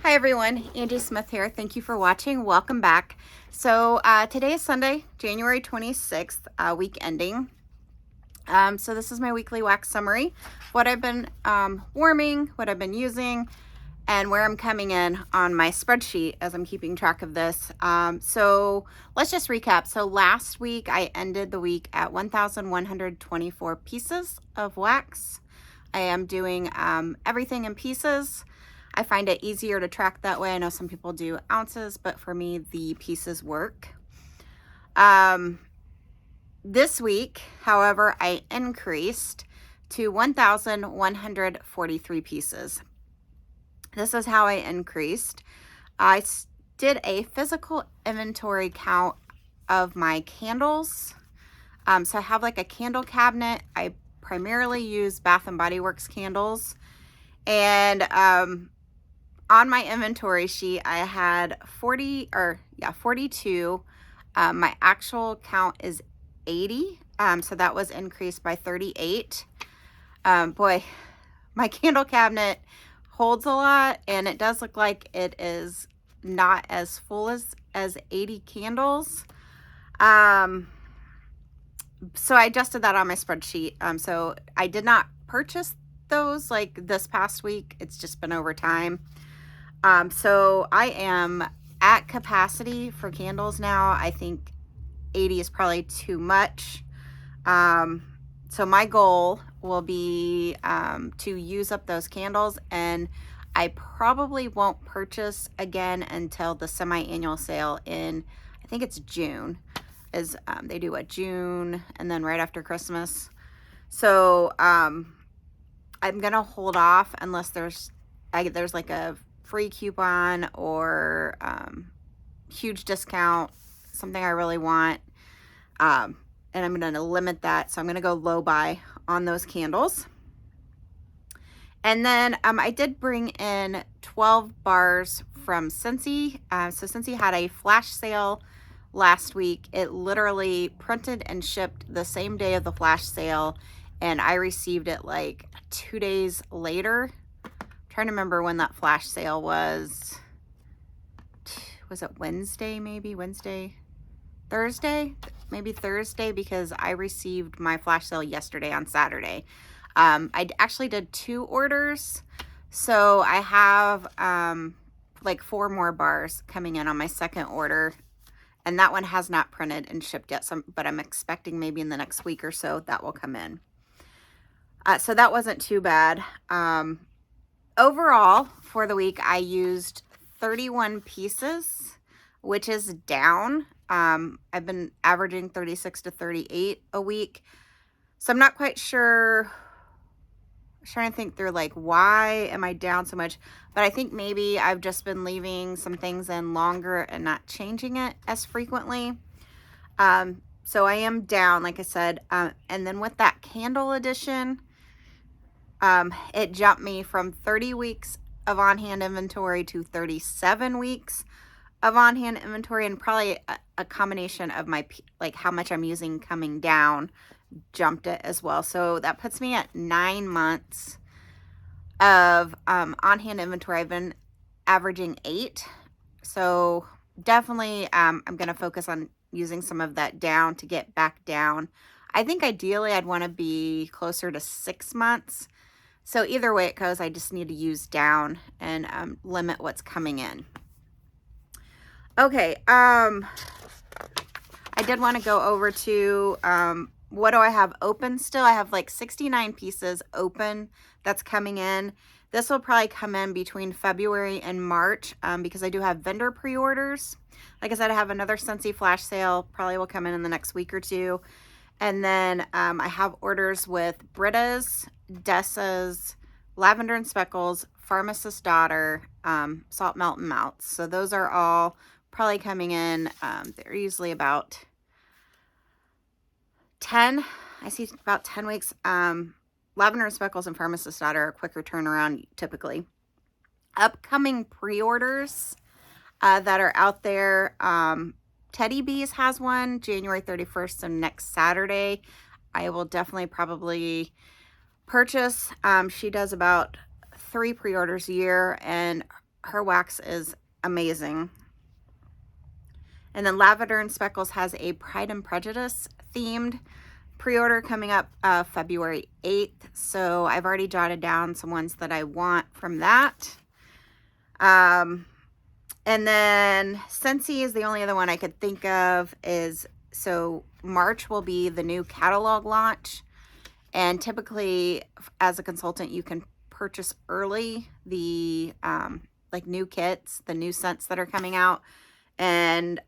Hi everyone, Angie Smith here. Thank you for watching. Welcome back. So today is Sunday, January 26th, week ending. So this is my weekly wax summary, what I've been warming, what I've been using, and where I'm coming in on my spreadsheet as I'm keeping track of this. So let's just recap. So last week I ended the week at 1,124 pieces of wax. I am doing everything in pieces. I find it easier to track that way. I know some people do ounces, but for me, the pieces work. This week, however, I increased to 1,143 pieces. This is how I increased. I did a physical inventory count of my candles. So I have like a candle cabinet. I primarily use Bath and Body Works candles. And on my inventory sheet, I had 42. My actual count is 80. So that was increased by 38. Boy, my candle cabinet holds a lot, and it does look like it is not as full as 80 candles. So I adjusted that on my spreadsheet. So I did not purchase those like this past week. It's just been over time. So I am at capacity for candles now. I think 80 is probably too much. So my goal will be to use up those candles, and I probably won't purchase again until the semi-annual sale in, I think it's June, is they do June and then right after Christmas. So I'm gonna hold off unless there's like a free coupon or huge discount, something I really want, and I'm going to limit that. So I'm going to go low buy on those candles. And then I did bring in 12 bars from Scentsy. So Scentsy had a flash sale last week. It literally printed and shipped the same day of the flash sale, and I received it like 2 days later. I'm trying to remember when that flash sale was. Was it Wednesday, maybe? Thursday, because I received my flash sale yesterday on Saturday. I actually did 2 orders, so I have like 4 more bars coming in on my second order, and that one has not printed and shipped yet, but I'm expecting maybe in the next week or so that will come in. So that wasn't too bad. Overall, for the week, I used 31 pieces, which is down. I've been averaging 36 to 38 a week. So I'm not quite sure. I'm trying to think through like, why am I down so much? But I think maybe I've just been leaving some things in longer and not changing it as frequently. So I am down, like I said. And then with that candle edition, it jumped me from 30 weeks of on-hand inventory to 37 weeks of on-hand inventory, and probably a combination of my, like how much I'm using coming down jumped it as well. So that puts me at 9 months of on-hand inventory. I've been averaging 8. So definitely I'm going to focus on using some of that down to get back down. I think ideally I'd want to be closer to 6 months. So either way it goes, I just need to use down and limit what's coming in. Okay, I did want to go over to what do I have open still. I have like 69 pieces open that's coming in. This will probably come in between February and March because I do have vendor pre-orders. Like I said, I have another Scentsy flash sale, probably will come in the next week or two. And then I have orders with Britta's, Dessa's, Lavender and Speckles, Pharmacist's Daughter, Salt Melt and Melts. So those are all probably coming in. They're usually about 10. I see about 10 weeks. Lavender and Speckles and Pharmacist's Daughter are a quicker turnaround typically. Upcoming pre-orders that are out there. Teddy Bees has one January 31st, so next Saturday. I will definitely probably purchase. She does about 3 pre-orders a year, and her wax is amazing. And then Lavender and Speckles has a Pride and Prejudice themed pre-order coming up February 8th. So I've already jotted down some ones that I want from that. And then Scentsy is the only other one I could think of. So March will be the new catalog launch. And typically, as a consultant, you can purchase early the like new kits, the new scents that are coming out. And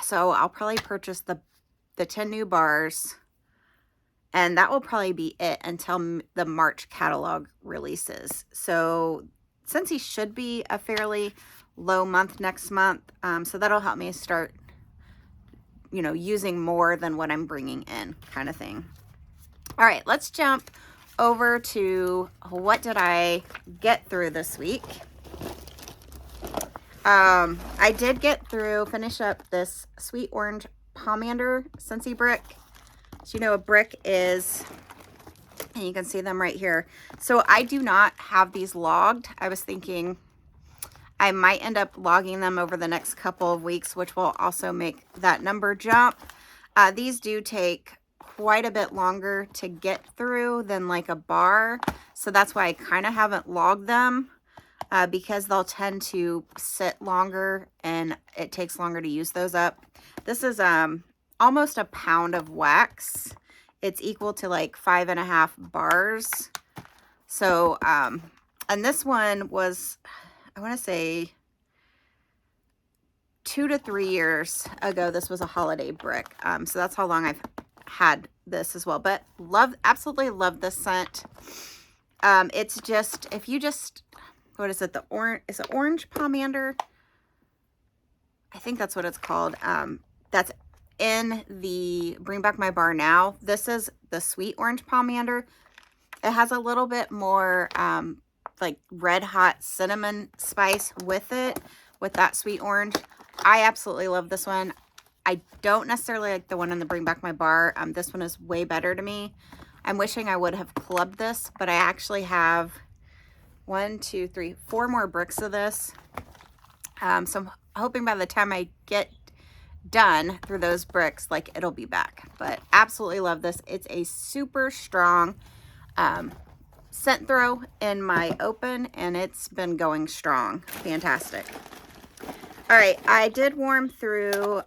so I'll probably purchase the 10 new bars, and that will probably be it until the March catalog releases. So Scentsy should be a fairly low month next month. So that'll help me start, using more than what I'm bringing in, kind of thing. All right, let's jump over to what did I get through this week. I did finish up this Sweet Orange Pomander Scentsy brick. So a brick is, and you can see them right here. So I do not have these logged. I was thinking I might end up logging them over the next couple of weeks, which will also make that number jump. These do take quite a bit longer to get through than like a bar. So that's why I kind of haven't logged them, because they'll tend to sit longer and it takes longer to use those up. This is almost a pound of wax. It's equal to like 5.5 bars. So, and this one was, I want to say 2 to 3 years ago. This was a holiday brick. So that's how long I've had this as well, but absolutely love this scent. It's just, what is it? Is it Orange Pomander? I think that's what it's called. That's in the Bring Back My Bar Now. This is the Sweet Orange Pomander. It has a little bit more like red hot cinnamon spice with it, with that sweet orange. I absolutely love this one. I don't necessarily like the one in the Bring Back My Bar. This one is way better to me. I'm wishing I would have clubbed this, but I actually have 1, 2, 3, 4 more bricks of this. So I'm hoping by the time I get done through those bricks, like, it'll be back. But absolutely love this. It's a super strong scent throw in my open, and it's been going strong. Fantastic. All right, I did warm through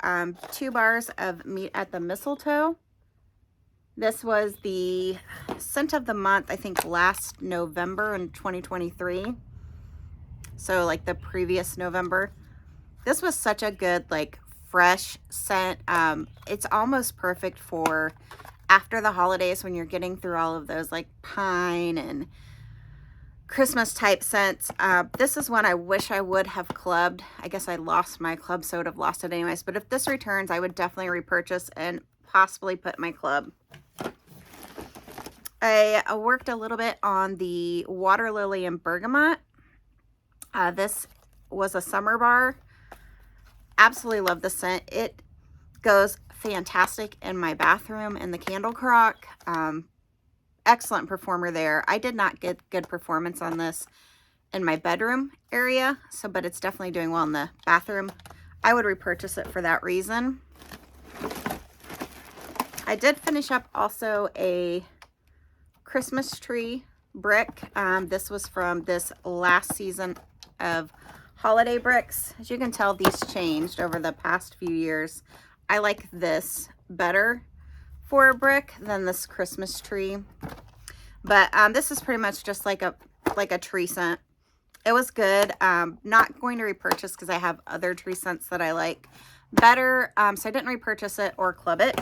2 bars of Meet at the Mistletoe. This was the scent of the month, I think, last November in 2023. So like the previous November. This was such a good, like, fresh scent. It's almost perfect for after the holidays when you're getting through all of those like pine and Christmas type scents. This is one I wish I would have clubbed. I guess I lost my club, so I would have lost it anyways. But if this returns, I would definitely repurchase and possibly put my club. I worked a little bit on the Water Lily and Bergamot. This was a summer bar. Absolutely love the scent. It goes fantastic in my bathroom in the candle crock. Excellent performer there. I did not get good performance on this in my bedroom area, but it's definitely doing well in the bathroom. I would repurchase it for that reason. I did finish up also a Christmas tree brick. This was from this last season of holiday bricks. As you can tell, these changed over the past few years. I like this better for a brick than this Christmas tree, but this is pretty much just like a tree scent. It was good. Not going to repurchase because I have other tree scents that I like better, so I didn't repurchase it or club it.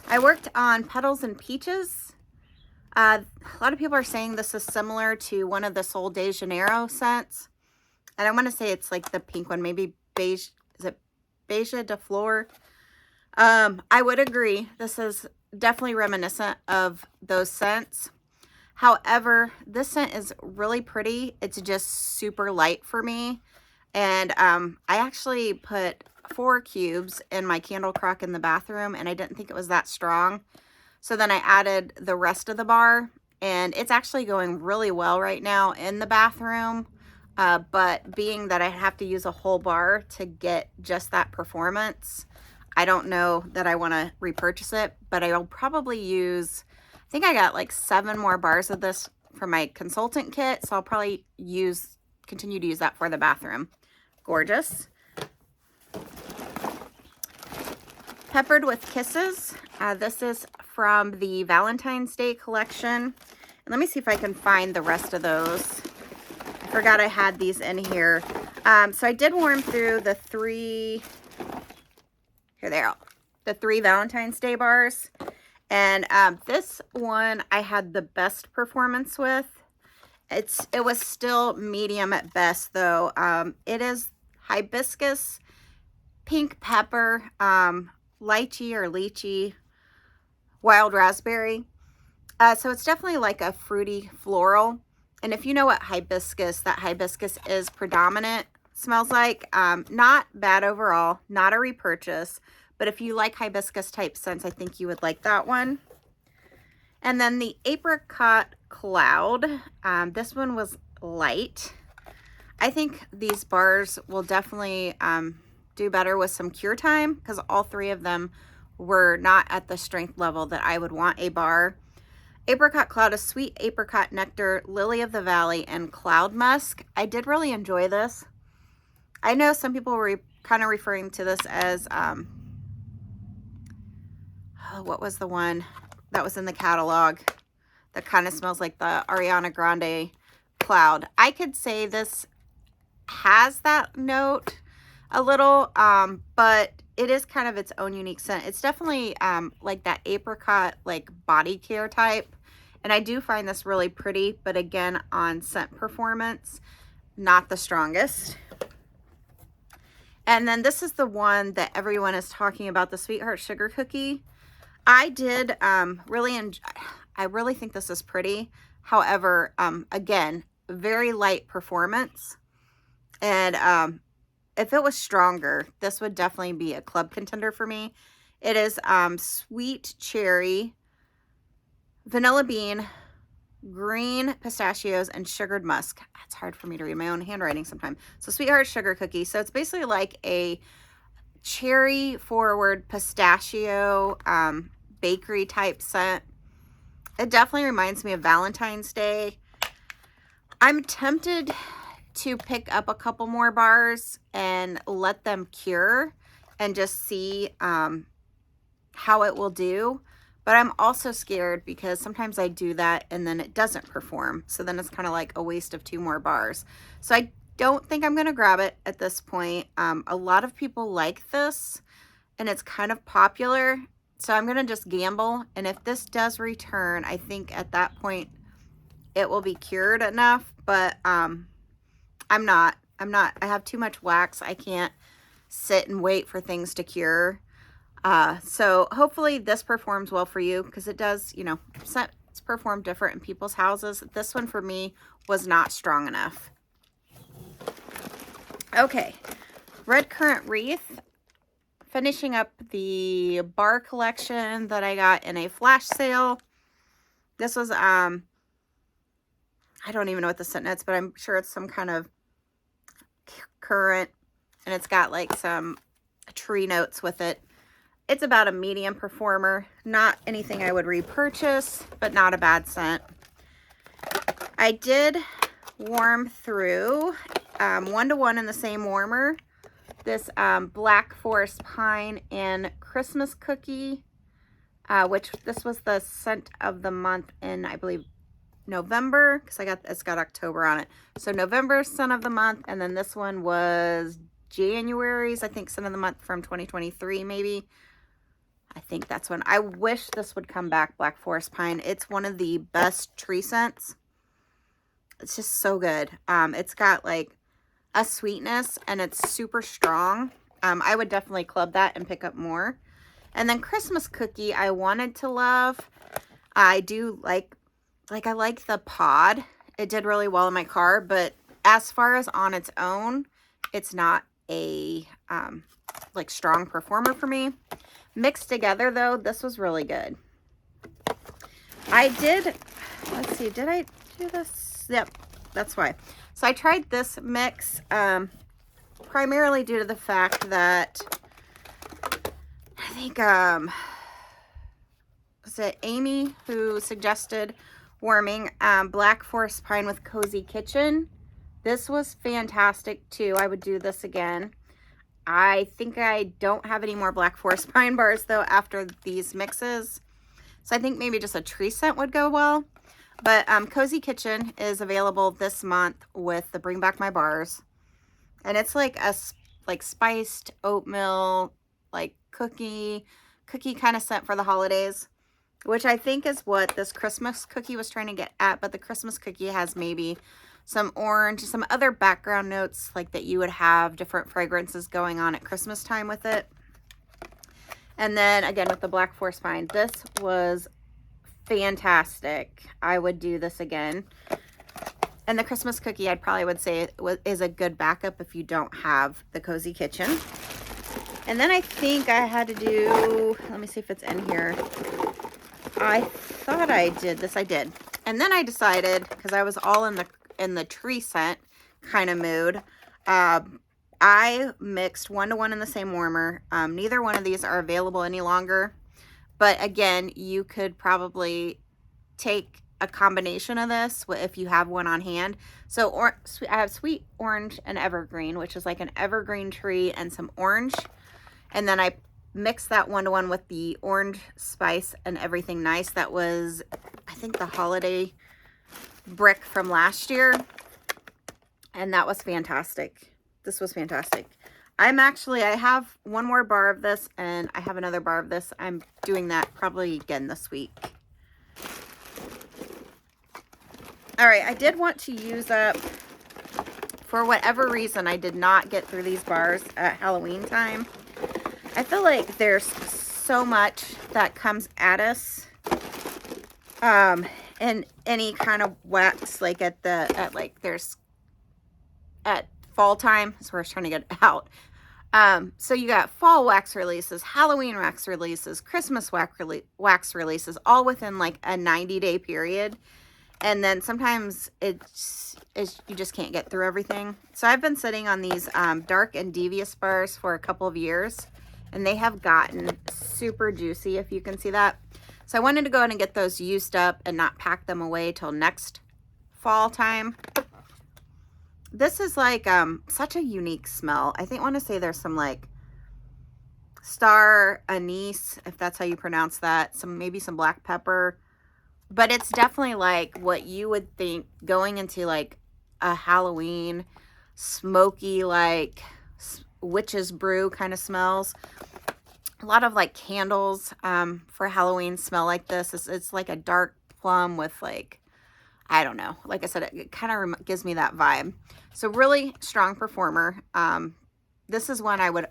I worked on Petals and Peaches. A lot of people are saying this is similar to one of the Sol de Janeiro scents, and I want to say it's like the pink one, maybe beige. Is it Beige de Flor? I would agree. This is definitely reminiscent of those scents. However, this scent is really pretty. It's just super light for me. And I actually put 4 cubes in my candle crock in the bathroom, and I didn't think it was that strong. So then I added the rest of the bar, and it's actually going really well right now in the bathroom. But being that I have to use a whole bar to get just that performance, I don't know that I want to repurchase it, but I'll probably use, I think I got like 7 more bars of this for my consultant kit, so I'll probably continue to use that for the bathroom. Gorgeous. Peppered with Kisses. This is from the Valentine's Day collection. And let me see if I can find the rest of those. I forgot I had these in here. So I did warm through the 3, here they are, the 3 Valentine's Day bars. And this one I had the best performance with. It was still medium at best though. It is hibiscus, pink pepper, lychee or lychee, wild raspberry. So it's definitely like a fruity floral. And if you know what hibiscus, that hibiscus is predominant, smells like. Not bad overall, not a repurchase. But if you like hibiscus type scents, I think you would like that one. And then the Apricot Cloud. This one was light. I think these bars will definitely do better with some cure time, because all 3 of them were not at the strength level that I would want a bar. Apricot Cloud is sweet apricot nectar, lily of the valley, and cloud musk. I did really enjoy this. I know some people were kind of referring to this as, what was the one that was in the catalog that kind of smells like the Ariana Grande cloud? I could say this has that note a little, but it is kind of its own unique scent. It's definitely like that apricot, like body care type. And I do find this really pretty, but again, on scent performance, not the strongest. And then this is the one that everyone is talking about, the Sweetheart Sugar Cookie. I did really enjoy, I really think this is pretty. However, again, very light performance. And if it was stronger, this would definitely be a club contender for me. It is sweet cherry, vanilla bean, green pistachios, and sugared musk. It's hard for me to read my own handwriting sometimes. So Sweetheart Sugar Cookie. So it's basically like a cherry forward pistachio bakery type scent. It definitely reminds me of Valentine's Day. I'm tempted to pick up a couple more bars and let them cure and just see how it will do. But I'm also scared because sometimes I do that and then it doesn't perform. So then it's kind of like a waste of 2 more bars. So I don't think I'm going to grab it at this point. A lot of people like this and it's kind of popular. So I'm going to just gamble. And if this does return, I think at that point it will be cured enough. But I'm not. I have too much wax. I can't sit and wait for things to cure. So hopefully this performs well for you, because it does, you know, scents perform different in people's houses. This one for me was not strong enough. Okay, Red Currant Wreath. Finishing up the bar collection that I got in a flash sale. This was, I don't even know what the scent is, but I'm sure it's some kind of currant, and it's got like some tree notes with it. It's about a medium performer, not anything I would repurchase, but not a bad scent. I did warm through 1-to-1 in the same warmer, this Black Forest Pine and Christmas Cookie, which this was the scent of the month in, I believe, November, because it's got October on it. So November scent of the month, and then this one was January's, I think, scent of the month from 2023 maybe. I think that's when. I wish this would come back, Black Forest Pine. It's one of the best tree scents. It's just so good. It's got like a sweetness and it's super strong. I would definitely club that and pick up more. And then Christmas Cookie, I wanted to love. I do like I like the pod. It did really well in my car, but as far as on its own, it's not a like strong performer for me. Mixed together though, this was really good. I did, let's see, did I do this? Yep, that's why. So I tried this mix primarily due to the fact that I think was it Amy who suggested warming Black Forest Pine with Cozy Kitchen. This was fantastic too. I would do this again. I think I don't have any more Black Forest Pine bars though after these mixes. So I think maybe just a tree scent would go well. But Cozy Kitchen is available this month with the Bring Back My Bars. And it's like a spiced oatmeal, like cookie kind of scent for the holidays, which I think is what this Christmas cookie was trying to get at. But the Christmas cookie has maybe some orange, some other background notes like that you would have different fragrances going on at Christmas time with it. And then again with the Black Forest Pine, this was fantastic. I would do this again. And the Christmas cookie, I probably would say is a good backup if you don't have the Cozy Kitchen. And then I think I had to do, let me see if it's in here. I thought I did this. I did. And then I decided, because I was all in the tree scent kind of mood, I mixed 1-to-1 in the same warmer. Neither one of these are available any longer. But again, you could probably take a combination of this if you have one on hand. So I have sweet orange and evergreen, which is like an evergreen tree and some orange. And then I mixed that 1-to-1 with the orange spice and everything nice. That was, I think, the holiday brick from last year. And that was fantastic. This was fantastic. I have one more bar of this and I have another bar of this. I'm doing that probably again this week. All right, I did want to use up, for whatever reason, I did not get through these bars at Halloween time. I feel like there's so much that comes at us in any kind of wax, like at fall time is where I was trying to get out. So you got fall wax releases, Halloween wax releases, Christmas wax releases, all within like a 90-day period. And then sometimes you just can't get through everything. So I've been sitting on these Dark and Devious bars for a couple of years, and they have gotten super juicy, if you can see that. So I wanted to go ahead and get those used up and not pack them away till next fall time. This is like such a unique smell. I want to say there's some like star anise, if that's how you pronounce that. Maybe some black pepper. But it's definitely like what you would think going into like a Halloween smoky, like witch's brew kind of smells. A lot of like candles for Halloween smell like this. It's like a dark plum with like, I don't know. Like I said, it kind of gives me that vibe. So really strong performer. This is one I would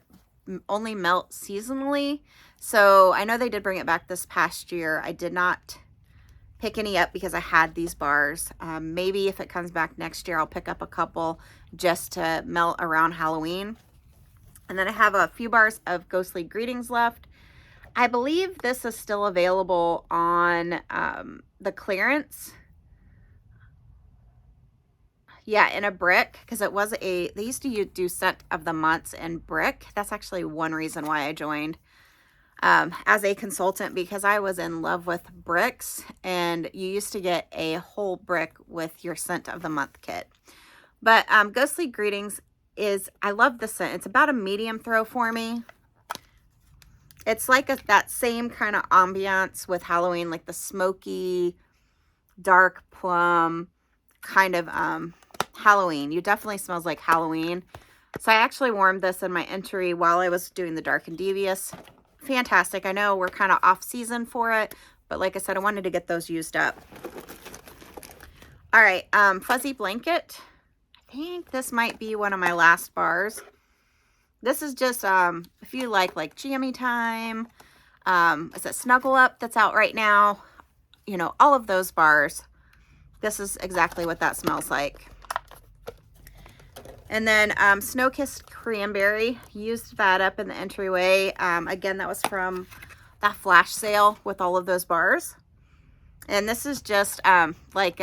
only melt seasonally. So I know they did bring it back this past year. I did not pick any up because I had these bars. Maybe if it comes back next year, I'll pick up a couple just to melt around Halloween. And then I have a few bars of Ghostly Greetings left. I believe this is still available on the clearance. Yeah, in a brick, because they used to do scent of the months in brick. That's actually one reason why I joined as a consultant, because I was in love with bricks, and you used to get a whole brick with your scent of the month kit. But Ghostly Greetings I love the scent. It's about a medium throw for me. It's like that same kind of ambiance with Halloween, like the smoky, dark plum kind of Halloween. You definitely smells like Halloween. So I actually warmed this in my entry while I was doing the Dark and Devious. Fantastic. I know we're kind of off season for it, but like I said, I wanted to get those used up. All right, Fuzzy Blanket. I think this might be one of my last bars. This is just if you like Jammy Time, is it Snuggle Up that's out right now? You know, all of those bars. This is exactly what that smells like. And then Snow Kissed Cranberry, used that up in the entryway. Again, that was from that flash sale with all of those bars. And this is just like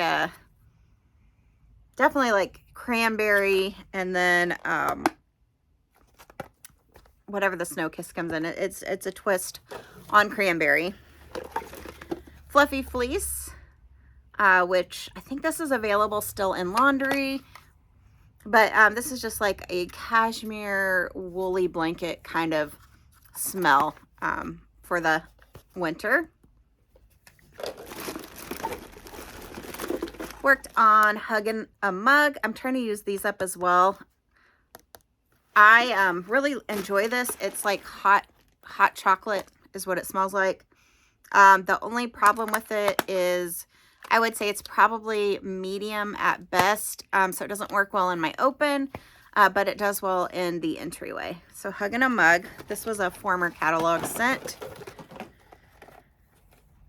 definitely like cranberry, and then whatever the Snow Kiss comes in. It's a twist on cranberry. Fluffy Fleece, which I think this is available still in laundry, but this is just like a cashmere woolly blanket kind of smell for the winter. Worked on Hugging a Mug. I'm trying to use these up as well. I really enjoy this. It's like hot chocolate is what it smells like. The only problem with it is I would say it's probably medium at best. So it doesn't work well in my open, but it does well in the entryway. So Hugging a Mug. This was a former catalog scent.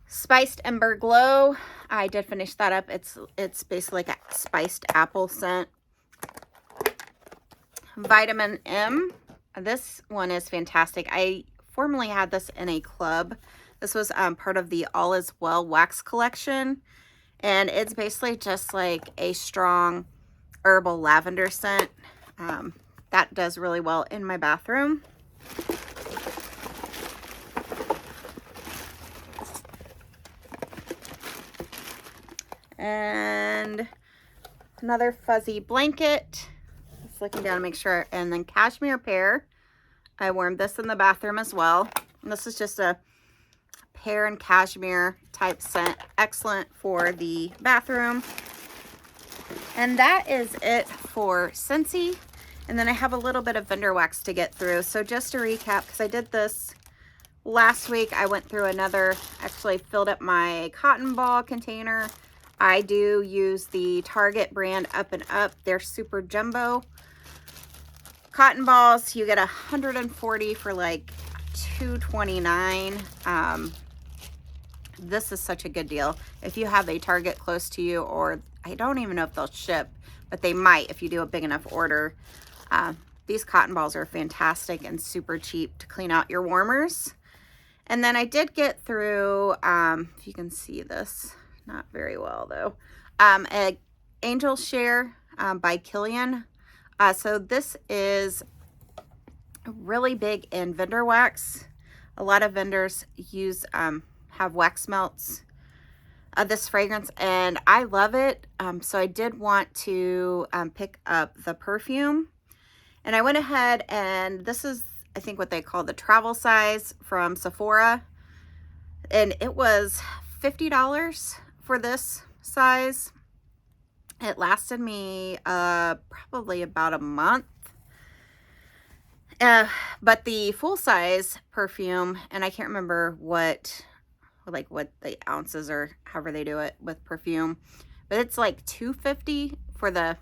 Spiced Ember Glow. I did finish that up. It's basically like a spiced apple scent. Vitamin M. This one is fantastic. I formerly had this in a club. This was part of the All Is Well wax collection. And it's basically just like a strong herbal lavender scent. That does really well in my bathroom. And another fuzzy blanket. Just looking down to make sure. And then Cashmere Pear. I warmed this in the bathroom as well. And this is just a pear and cashmere type scent. Excellent for the bathroom. And that is it for Scentsy. And then I have a little bit of vendor wax to get through. So just to recap, because I did this last week, I went through actually filled up my cotton ball container. I do use the Target brand Up and Up. They're super jumbo cotton balls. You get 140 for like $2.29. This is such a good deal. If you have a Target close to you, or I don't even know if they'll ship, but they might if you do a big enough order. These cotton balls are fantastic and super cheap to clean out your warmers. And then I did get through, if you can see this, not very well though, a Angel Share by Killian. So this is really big in vendor wax. A lot of vendors have wax melts of this fragrance, and I love it. So I did want to pick up the perfume, and I went ahead, and this is, I think, what they call the travel size from Sephora, and it was $50 for this size. It lasted me probably about a month. But the full size perfume, and I can't remember what the ounces or however they do it with perfume, but it's like $2.50 for the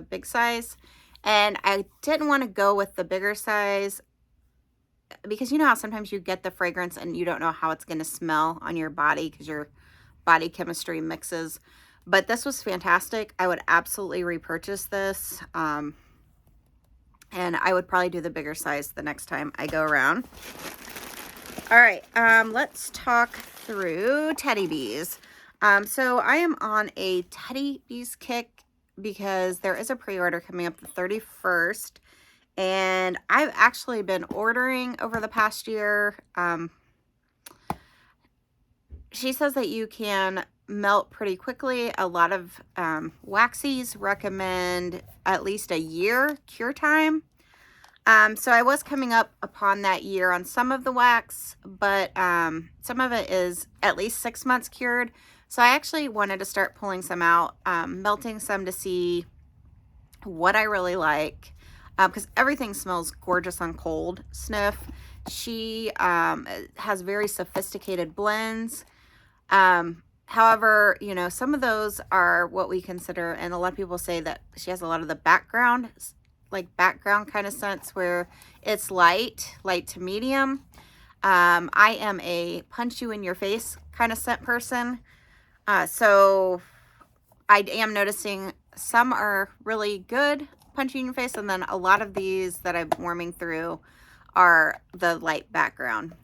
big size. And I didn't want to go with the bigger size because you know how sometimes you get the fragrance and you don't know how it's going to smell on your body because your body chemistry mixes. But this was fantastic. I would absolutely repurchase this. And I would probably do the bigger size the next time I go around. All right, let's talk through Teddy Bees. So I am on a Teddy Bees kick because there is a pre-order coming up the 31st. And I've actually been ordering over the past year. She says that you can melt pretty quickly. A lot of waxies recommend at least a year cure time. So I was coming up upon that year on some of the wax, but some of it is at least 6 months cured. So I actually wanted to start pulling some out, melting some to see what I really like, because everything smells gorgeous on cold sniff. She has very sophisticated blends. However, you know, some of those are what we consider, and a lot of people say that she has a lot of the background kind of scents where it's light to medium. I am a punch you in your face kind of scent person. So I am noticing some are really good punching in your face, and then a lot of these that I'm warming through are the light background.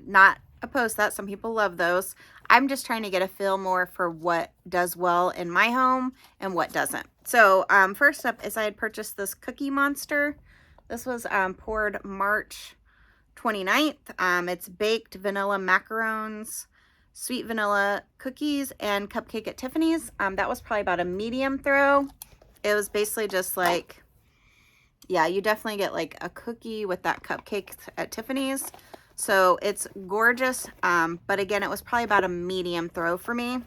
Not opposed to that. Some people love those. I'm just trying to get a feel more for what does well in my home and what doesn't. So first up is I had purchased this Cookie Monster. This was poured March 29th. It's baked vanilla macarons, sweet vanilla cookies, and cupcake at Tiffany's. That was probably about a medium throw. It was basically just like, yeah, you definitely get like a cookie with that cupcake at Tiffany's. So it's gorgeous. But again, it was probably about a medium throw for me.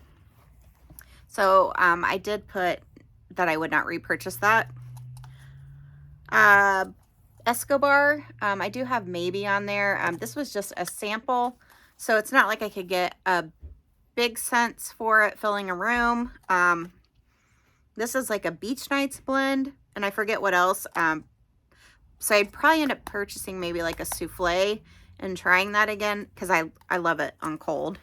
So I did put that I would not repurchase that. Escobar, I do have maybe on there. This was just a sample, so it's not like I could get a big sense for it filling a room. This is like a beach nights blend, and I forget what else. So I'd probably end up purchasing maybe like a souffle and trying that again, because I love it on cold.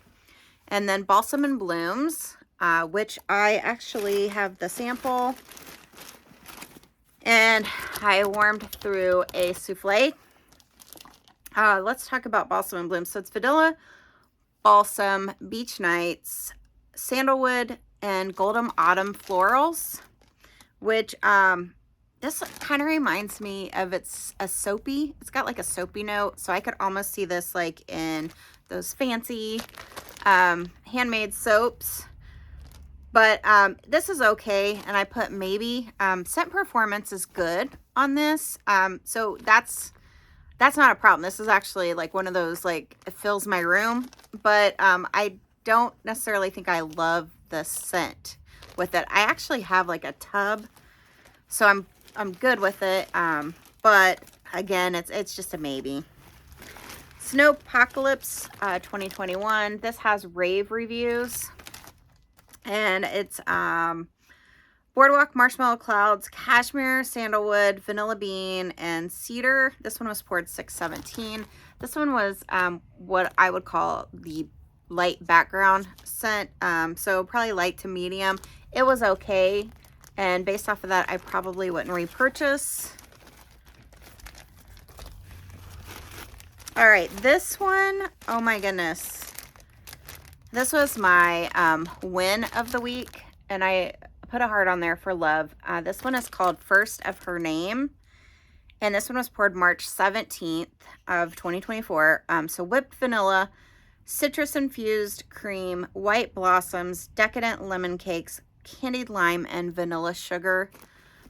And then Balsam and Blooms, which I actually have the sample. And I warmed through a souffle. Let's talk about Balsam and Bloom. So it's vanilla, balsam, beach nights, sandalwood, and golden autumn florals, which this kind of reminds me of it's got like a soapy note. So I could almost see this like in those fancy handmade soaps. But this is okay, and I put maybe. Scent performance is good on this, so that's not a problem. This is actually like one of those, like, it fills my room, but I don't necessarily think I love the scent with it. I actually have like a tub, so I'm good with it, but again, it's just a maybe. Snowpocalypse 2021. This has rave reviews. And it's Boardwalk Marshmallow Clouds, Cashmere, Sandalwood, Vanilla Bean, and Cedar. This one was poured 617. This one was what I would call the light background scent. So probably light to medium. It was okay. And based off of that, I probably wouldn't repurchase. All right, this one, oh my goodness. This was my win of the week, and I put a heart on there for love. This one is called First of Her Name, and this one was poured March 17th of 2024. So whipped vanilla, citrus-infused cream, white blossoms, decadent lemon cakes, candied lime, and vanilla sugar.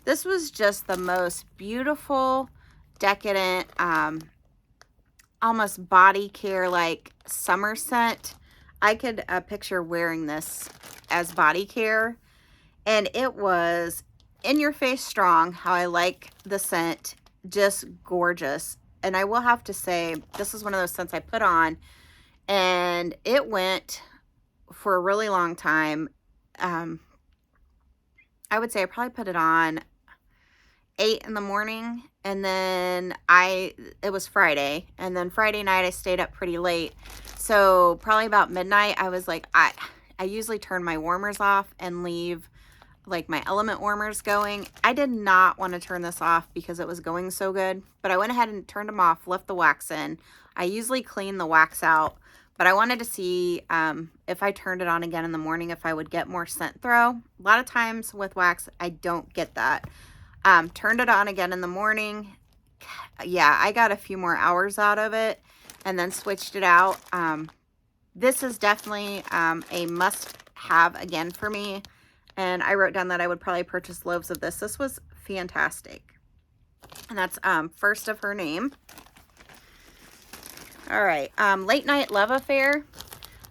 This was just the most beautiful, decadent, almost body care like summer scent. I could picture wearing this as body care, and it was in your face strong, how I like the scent, just gorgeous. And I will have to say, this is one of those scents I put on, and it went for a really long time. I would say I probably put it on 8 in the morning, and then it was Friday, and then Friday night I stayed up pretty late. So probably about midnight, I was like, I usually turn my warmers off and leave like my element warmers going. I did not want to turn this off because it was going so good, but I went ahead and turned them off, left the wax in. I usually clean the wax out, but I wanted to see if I turned it on again in the morning, if I would get more scent throw. A lot of times with wax, I don't get that. Turned it on again in the morning. Yeah, I got a few more hours out of it, and then switched it out. This is definitely a must-have again for me, and I wrote down that I would probably purchase loaves of this. This was fantastic, and that's First of Her Name. All right, Late Night Love Affair.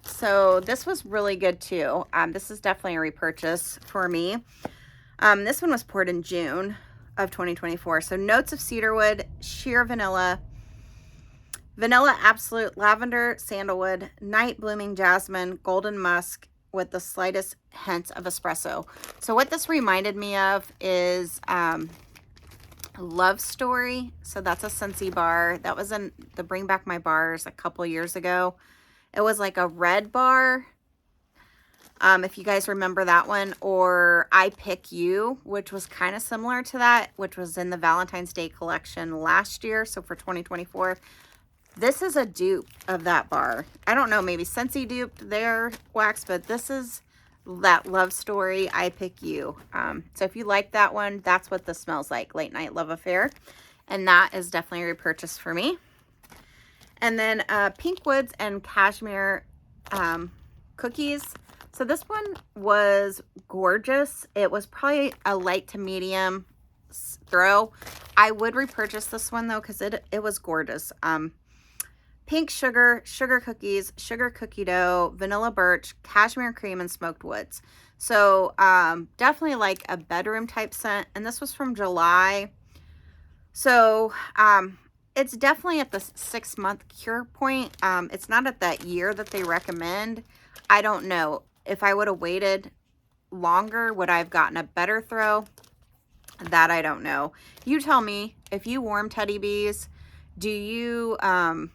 So this was really good too. This is definitely a repurchase for me. This one was poured in June of 2024. So notes of cedarwood, sheer vanilla, vanilla absolute, lavender, sandalwood, night blooming jasmine, golden musk with the slightest hints of espresso. So what this reminded me of is Love Story. So that's a Scentsy bar. That was in the Bring Back My Bars a couple years ago. It was like a red bar. If you guys remember that one, or I Pick You, which was kind of similar to that, which was in the Valentine's Day collection last year. So for 2024, This is a dupe of that bar. I don't know, maybe Scentsy duped their wax, but this is that Love Story, I Pick You. So if you like that one, that's what this smells like, Late Night Love Affair. And that is definitely a repurchase for me. And then Pink Woods and Cashmere cookies. So this one was gorgeous. It was probably a light to medium throw. I would repurchase this one though, because it was gorgeous. Pink sugar, sugar cookies, sugar cookie dough, vanilla birch, cashmere cream, and smoked woods. So definitely like a bedroom type scent. And this was from July. So it's definitely at the 6-month cure point. It's not at that year that they recommend. I don't know. If I would have waited longer, would I have gotten a better throw? That I don't know. You tell me, if you warm Teddy Bees, do you, am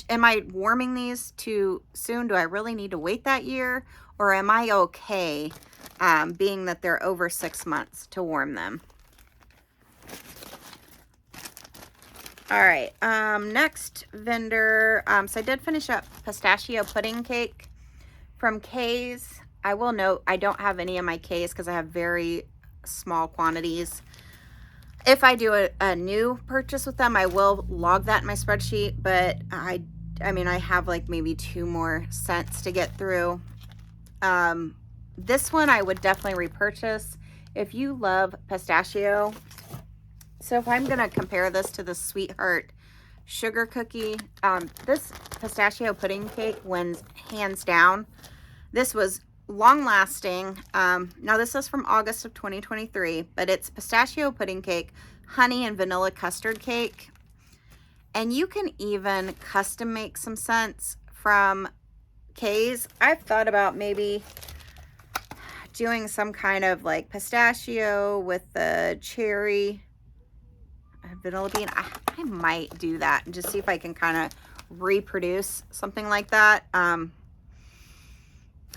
I warming these too soon? Do I really need to wait that year? Or am I okay being that they're over 6 months to warm them? All right, next vendor. So I did finish up pistachio pudding cake from K's. I will note I don't have any of my K's because I have very small quantities. If I do a new purchase with them, I will log that in my spreadsheet, but I mean, I have like maybe 2 more scents to get through. This one I would definitely repurchase if you love pistachio. So if I'm gonna compare this to the Sweetheart sugar cookie, this pistachio pudding cake wins hands down. This was long lasting. Now this is from August of 2023, but it's pistachio pudding cake, honey and vanilla custard cake. And you can even custom make some scents from K's. I've thought about maybe doing some kind of like pistachio with the cherry vanilla bean. I might do that and just see if I can kind of reproduce something like that.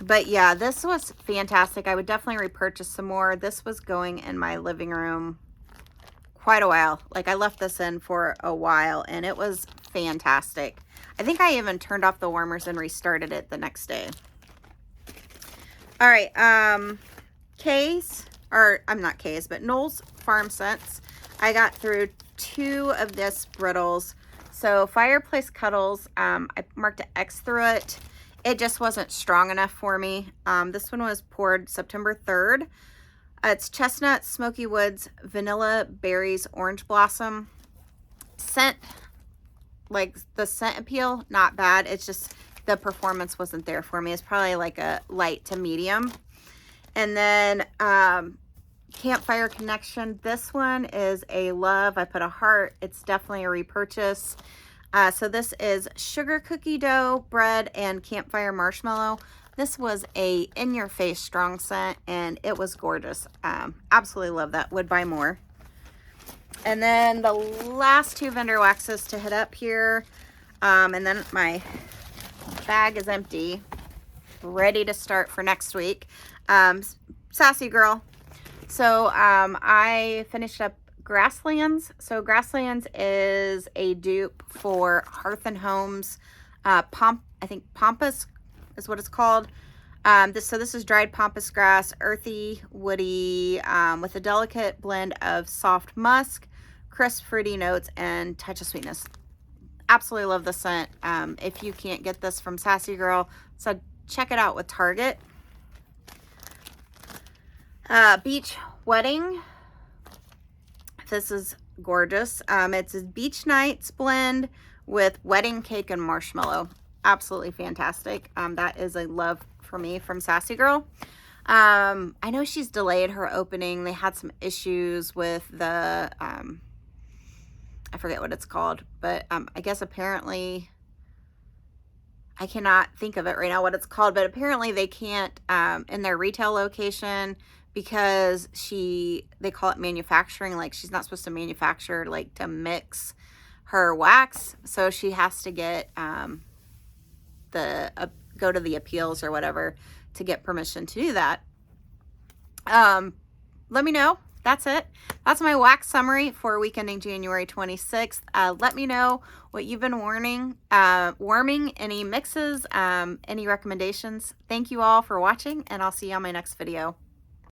But yeah, this was fantastic. I would definitely repurchase some more. This was going in my living room quite a while. Like I left this in for a while and it was fantastic. I think I even turned off the warmers and restarted it the next day. All right, K's, or I'm not K's, but Knoll's Farm Scents. I got through 2 of this brittles. So Fireplace Cuddles, I marked an X through it. It just wasn't strong enough for me. This one was poured September 3rd. It's chestnut, smoky woods, vanilla, berries, orange blossom. Scent, like the scent appeal, not bad. It's just the performance wasn't there for me. It's probably like a light to medium. And then Campfire Connection. This one is a love. I put a heart. It's definitely a repurchase. So this is sugar cookie dough, bread, and campfire marshmallow. This was a in-your-face strong scent, and it was gorgeous. Absolutely love that. Would buy more. And then the last 2 vendor waxes to hit up here. And then my bag is empty, ready to start for next week. Sassy Girl. So I finished up Grasslands. So Grasslands is a dupe for Hearth and Homes. I think Pampas is what it's called. So this is dried pampas grass, earthy, woody, with a delicate blend of soft musk, crisp fruity notes, and touch of sweetness. Absolutely love the scent. If you can't get this from Sassy Girl, so check it out with Target. Beach Wedding. This is gorgeous. It's a Beach Nights blend with wedding cake and marshmallow. Absolutely fantastic. That is a love for me from Sassy Girl. I know she's delayed her opening. They had some issues with the, I forget what it's called, but I guess apparently, I cannot think of it right now what it's called, but apparently they can't, in their retail location, because they call it manufacturing, like she's not supposed to manufacture, like to mix her wax. So she has to get, go to the appeals or whatever to get permission to do that. Let me know that's it. That's my wax summary for week ending January 26th. Let me know what you've been warming, any mixes, any recommendations. Thank you all for watching, and I'll see you on my next video.